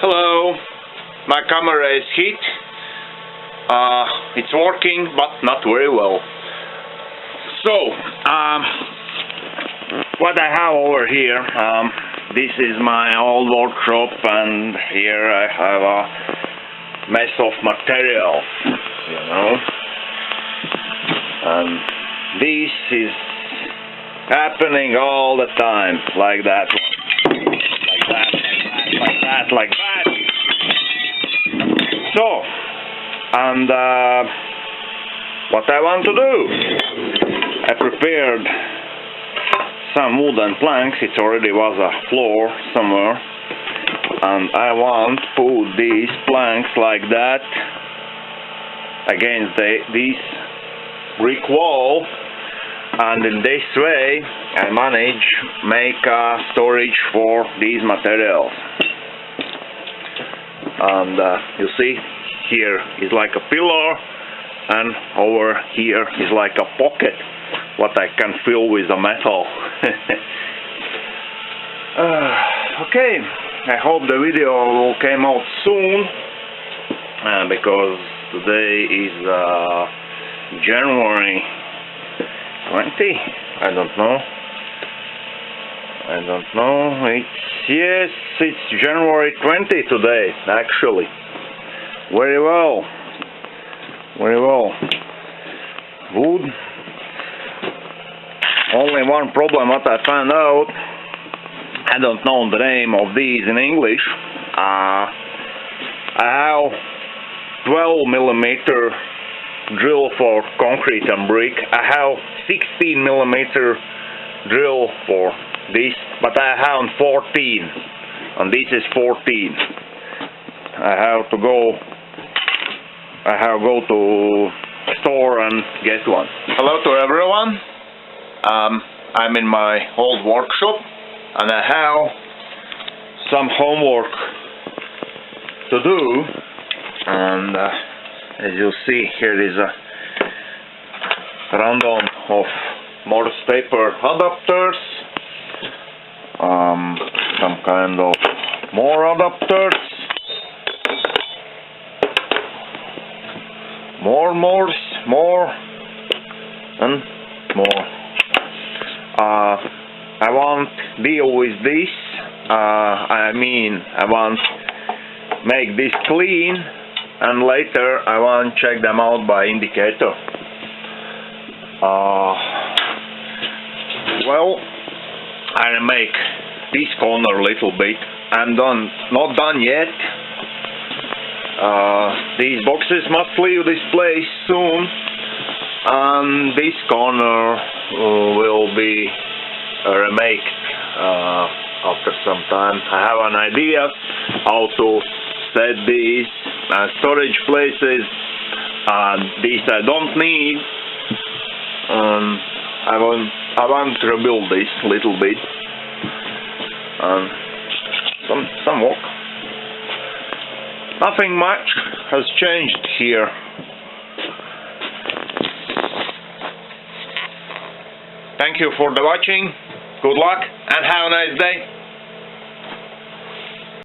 Hello, my camera is hit. It's working, but not very well. So, what I have over here, this is my old workshop, and here I have a mess of materials, and this is happening all the time, like that one, like that. So, and what I want to do, I prepared some wooden planks. It already was a floor somewhere, and I want to put these planks like that against this brick wall, and in this way I manage make a storage for these materials. And you see, here is like a pillar, and over here is like a pocket what I can fill with the metal. Okay, I hope the video will come out soon, because today is January 20. I don't know. It's January 20 today, actually. Very well. Good. Only one problem what I found out, I don't know the name of these in English. I have 12mm drill for concrete and brick. I have 16mm drill for this, but I have 14, and this is 14. I have to go to store and get one. Hello to everyone. I'm in my old workshop, and I have some homework to do, and as you see, here is a rundown of Morse paper adapters, some kind of more adapters, more Morse, and more. I want deal with this. I want make this clean, and later I want check them out by indicator. Well, I make this corner a little bit. I'm not done yet. These boxes must leave this place soon, and this corner will be remade after some time. I have an idea how to set these storage places. These I don't need. I want to rebuild this a little bit. Some work. Nothing much has changed here. Thank you for the watching. Good luck and have a nice day.